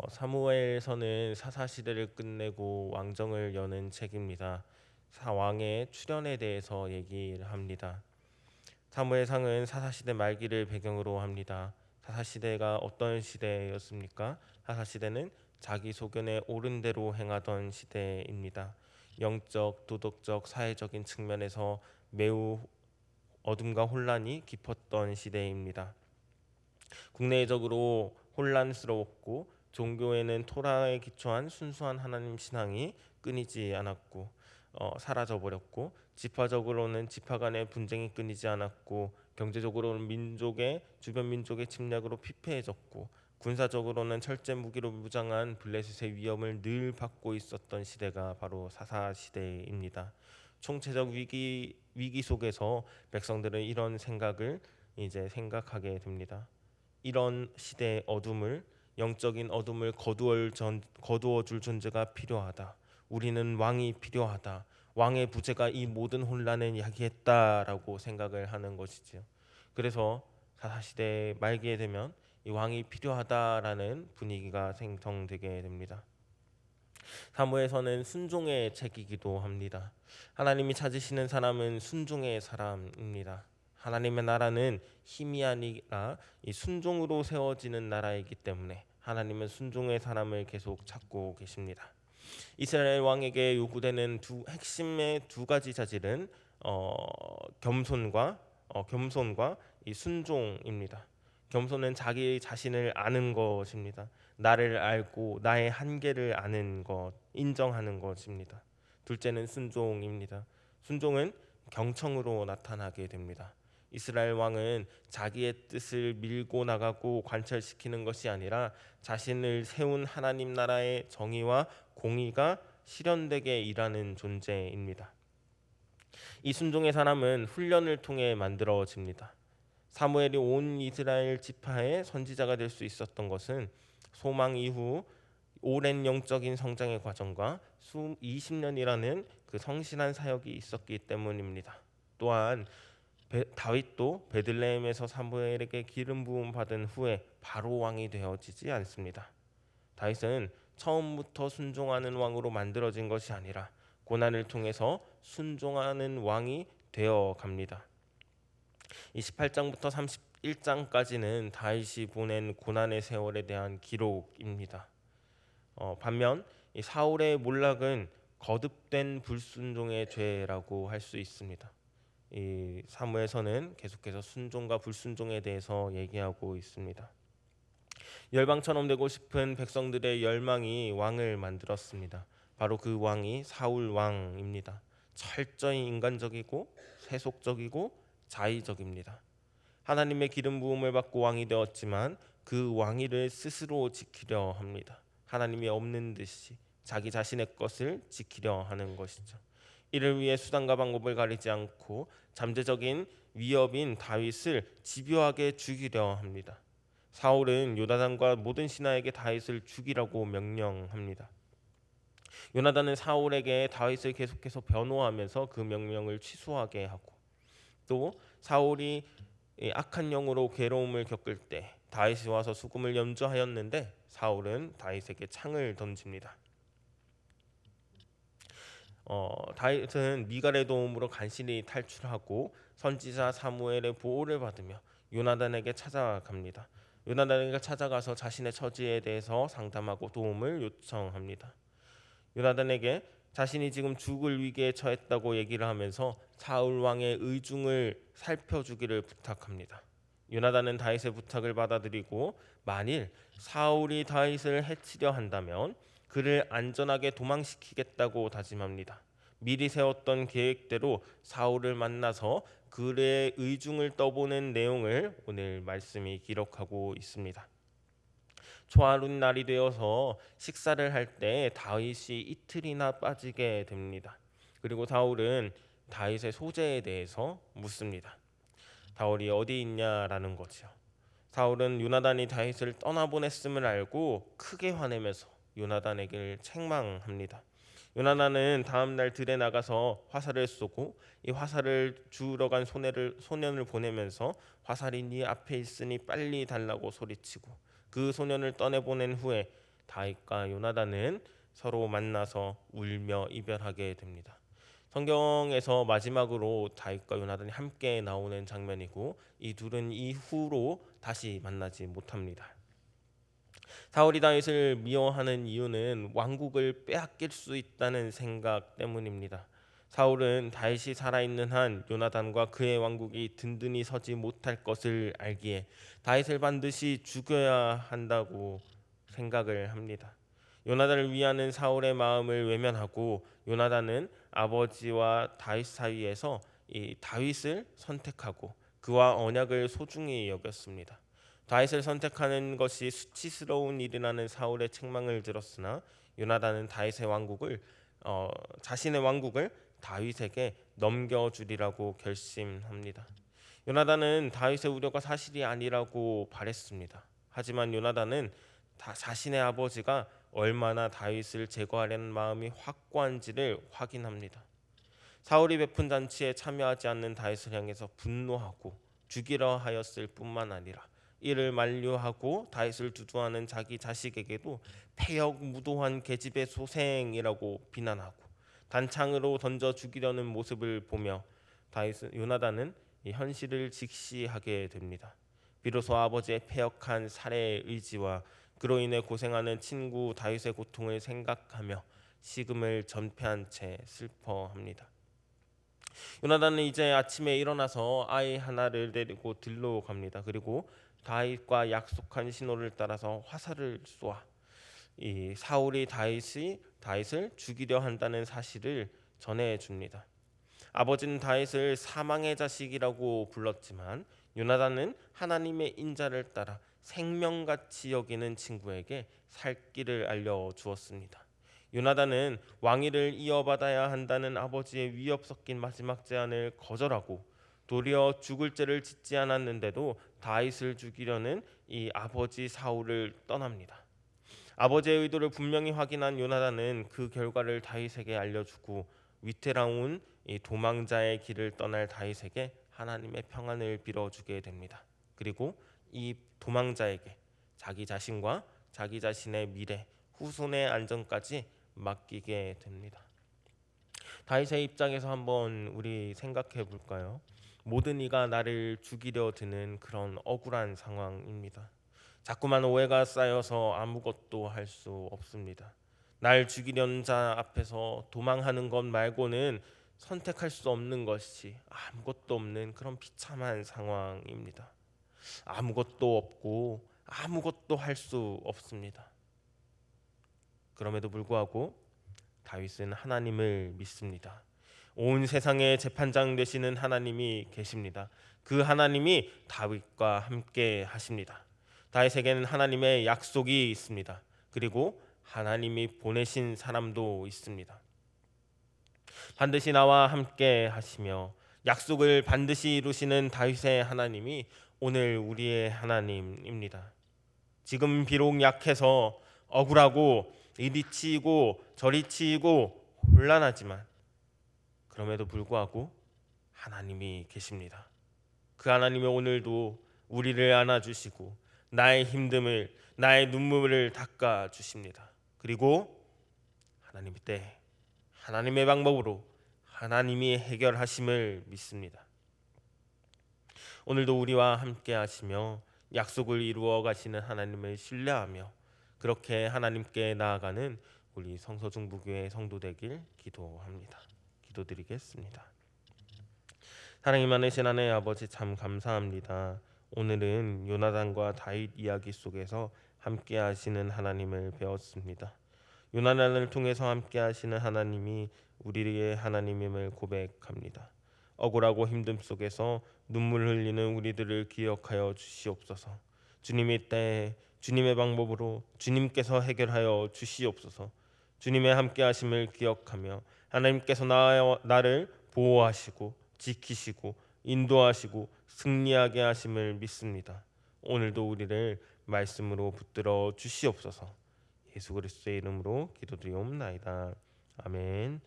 사무엘서는 사사 시대를 끝내고 왕정을 여는 책입니다. 사왕의 출현에 대해서 얘기를 합니다. 사무엘상은 사사 시대 말기를 배경으로 합니다. 사사 시대가 어떤 시대였습니까? 사사 시대는 자기 소견에 옳은 대로 행하던 시대입니다. 영적, 도덕적, 사회적인 측면에서 매우 어둠과 혼란이 깊었던 시대입니다. 국내적으로 혼란스러웠고 종교에는 토라에 기초한 순수한 하나님 신앙이 끊이지 않았고 사라져 버렸고, 지파적으로는 지파 간의 분쟁이 끊이지 않았고, 경제적으로는 주변 민족의 침략으로 피폐해졌고, 군사적으로는 철제 무기로 무장한 블레셋의 위험을 늘 받고 있었던 시대가 바로 사사 시대입니다. 총체적 위기 속에서 백성들은 이런 생각을 이제 생각하게 됩니다. 이런 시대의 어둠을, 영적인 어둠을 거두어 줄 존재가 필요하다. 우리는 왕이 필요하다. 왕의 부재가 이 모든 혼란을 야기했다라고 생각을 하는 것이지요. 그래서 사사시대 말기에 되면 이 왕이 필요하다라는 분위기가 생성되게 됩니다. 사무에서는 순종의 책이기도 합니다. 하나님이 찾으시는 사람은 순종의 사람입니다. 하나님의 나라는 힘이 아니라 이 순종으로 세워지는 나라이기 때문에 하나님은 순종의 사람을 계속 찾고 계십니다. 이스라엘 왕에게 요구되는 핵심의 두 가지 자질은 겸손과 이 순종입니다. 겸손은 자기 자신을 아는 것입니다. 나를 알고 나의 한계를 아는 것, 인정하는 것입니다. 둘째는 순종입니다. 순종은 경청으로 나타나게 됩니다. 이스라엘 왕은 자기의 뜻을 밀고 나가고 관철시키는 것이 아니라 자신을 세운 하나님 나라의 정의와 공의가 실현되게 일하는 존재입니다. 이 순종의 사람은 훈련을 통해 만들어집니다. 사무엘이 온 이스라엘 지파의 선지자가 될 수 있었던 것은 소망 이후 오랜 영적인 성장의 과정과 수 20년이라는 그 성실한 사역이 있었기 때문입니다. 또한 다윗도 베들레헴에서 사무엘에게 기름 부음 받은 후에 바로 왕이 되어지지 않습니다. 다윗은 처음부터 순종하는 왕으로 만들어진 것이 아니라 고난을 통해서 순종하는 왕이 되어 갑니다. 28장부터 31장까지는 다윗이 보낸 고난의 세월에 대한 기록입니다. 반면 이 사울의 몰락은 거듭된 불순종의 죄라고 할 수 있습니다. 이 사무에서는 계속해서 순종과 불순종에 대해서 얘기하고 있습니다. 열방처럼 되고 싶은 백성들의 열망이 왕을 만들었습니다. 바로 그 왕이 사울 왕입니다. 철저히 인간적이고 세속적이고 자의적입니다. 하나님의 기름 부음을 받고 왕이 되었지만 그 왕위를 스스로 지키려 합니다. 하나님이 없는 듯이 자기 자신의 것을 지키려 하는 것이죠. 이를 위해 수단과 방법을 가리지 않고 잠재적인 위협인 다윗을 집요하게 죽이려 합니다. 사울은 요나단과 모든 신하에게 다윗을 죽이라고 명령합니다. 요나단은 사울에게 다윗을 계속해서 변호하면서 그 명령을 취소하게 하고, 또 사울이 악한 영으로 괴로움을 겪을 때 다윗이 와서 수금을 연주하였는데 사울은 다윗에게 창을 던집니다. 다윗은 미갈의 도움으로 간신히 탈출하고 선지자 사무엘의 보호를 받으며 요나단에게 찾아갑니다. 요나단에게 찾아가서 자신의 처지에 대해서 상담하고 도움을 요청합니다. 요나단에게 자신이 지금 죽을 위기에 처했다고 얘기를 하면서 사울 왕의 의중을 살펴주기를 부탁합니다. 요나단은 다윗의 부탁을 받아들이고 만일 사울이 다윗을 해치려 한다면 그를 안전하게 도망시키겠다고 다짐합니다. 미리 세웠던 계획대로 사울을 만나서 그의 의중을 떠보는 내용을 오늘 말씀이 기록하고 있습니다. 초하룻 날이 되어서 식사를 할 때 다윗이 이틀이나 빠지게 됩니다. 그리고 사울은 다윗의 소재에 대해서 묻습니다. 사울이 어디 있냐라는 거죠. 사울은 요나단이 다윗을 떠나보냈음을 알고 크게 화내면서 요나단에게 책망합니다. 요나단은 다음 날 들에 나가서 화살을 쏘고 이 화살을 주우러 간 소년을 보내면서 화살이 네 앞에 있으니 빨리 달라고 소리치고 그 소년을 떠내보낸 후에 다윗과 요나단은 서로 만나서 울며 이별하게 됩니다. 성경에서 마지막으로 다윗과 요나단이 함께 나오는 장면이고 이 둘은 이후로 다시 만나지 못합니다. 사울이 다윗을 미워하는 이유는 왕국을 빼앗길 수 있다는 생각 때문입니다. 사울은 다윗이 살아있는 한 요나단과 그의 왕국이 든든히 서지 못할 것을 알기에 다윗을 반드시 죽여야 한다고 생각을 합니다. 요나단을 위하는 사울의 마음을 외면하고 요나단은 아버지와 다윗 사이에서 이 다윗을 선택하고 그와 언약을 소중히 여겼습니다. 다윗을 선택하는 것이 수치스러운 일이라는 사울의 책망을 들었으나 요나단은 다윗의 왕국을 자신의 왕국을 다윗에게 넘겨주리라고 결심합니다. 요나단은 다윗의 우려가 사실이 아니라고 바랬습니다. 하지만 요나단은 자신의 아버지가 얼마나 다윗을 제거하려는 마음이 확고한지를 확인합니다. 사울이 베푼 잔치에 참여하지 않는 다윗을 향해서 분노하고 죽이려 하였을 뿐만 아니라 이를 만류하고 다윗을 두두하는 자기 자식에게도 패역무도한 계집의 소생이라고 비난하고 단창으로 던져 죽이려는 모습을 보며 요나단은 이 현실을 직시하게 됩니다. 비로소 아버지의 패역한 살해의 의지와 그로 인해 고생하는 친구 다윗의 고통을 생각하며 식음을 전폐한 채 슬퍼합니다. 요나단은 이제 아침에 일어나서 아이 하나를 데리고 들로 갑니다. 그리고 다윗과 약속한 신호를 따라서 화살을 쏘아 이 사울이 다윗을 죽이려 한다는 사실을 전해 줍니다. 아버지는 다윗을 사망의 자식이라고 불렀지만 요나단은 하나님의 인자를 따라 생명같이 여기는 친구에게 살 길을 알려 주었습니다. 요나단은 왕위를 이어받아야 한다는 아버지의 위협 섞인 마지막 제안을 거절하고 도리어 죽을 죄를 짓지 않았는데도 다윗을 죽이려는 이 아버지 사울을 떠납니다. 아버지의 의도를 분명히 확인한 요나단은 그 결과를 다윗에게 알려주고 위태로운 이 도망자의 길을 떠날 다윗에게 하나님의 평안을 빌어주게 됩니다. 그리고 이 도망자에게 자기 자신과 자기 자신의 미래, 후손의 안전까지 맡기게 됩니다. 다윗의 입장에서 한번 우리 생각해 볼까요? 모든 이가 나를 죽이려 드는 그런 억울한 상황입니다. 자꾸만 오해가 쌓여서 아무것도 할 수 없습니다. 날 죽이려는 자 앞에서 도망하는 것 말고는 선택할 수 없는 것이 아무것도 없는 그런 비참한 상황입니다. 아무것도 없고 아무것도 할 수 없습니다. 그럼에도 불구하고 다윗은 하나님을 믿습니다. 온 세상의 재판장 되시는 하나님이 계십니다. 그 하나님이 다윗과 함께 하십니다. 다윗에게는 하나님의 약속이 있습니다. 그리고 하나님이 보내신 사람도 있습니다. 반드시 나와 함께 하시며 약속을 반드시 이루시는 다윗의 하나님이 오늘 우리의 하나님입니다. 지금 비록 약해서 억울하고 이리 치이고 저리 치이고 혼란하지만 그럼에도 불구하고 하나님이 계십니다. 그 하나님이 오늘도 우리를 안아주시고 나의 힘듦을 나의 눈물을 닦아주십니다. 그리고 하나님의 때 하나님의 방법으로 하나님이 해결하심을 믿습니다. 오늘도 우리와 함께 하시며 약속을 이루어 가시는 하나님을 신뢰하며 그렇게 하나님께 나아가는 우리 성서중부교회 성도 되길 기도합니다. 기도드리겠습니다. 사랑이 많으신 하나님 아버지 참 감사합니다. 오늘은 요나단과 다윗 이야기 속에서 함께 하시는 하나님을 배웠습니다. 요나단을 통해서 함께 하시는 하나님이 우리의 하나님임을 고백합니다. 억울하고 힘듦 속에서 눈물 흘리는 우리들을 기억하여 주시옵소서. 주님의 때에 주님의 방법으로 주님께서 해결하여 주시옵소서. 주님의 함께 하심을 기억하며 하나님께서 나를 보호하시고 지키시고 인도하시고 승리하게 하심을 믿습니다. 오늘도 우리를 말씀으로 붙들어 주시옵소서. 예수 그리스도의 이름으로 기도드리옵나이다. 아멘.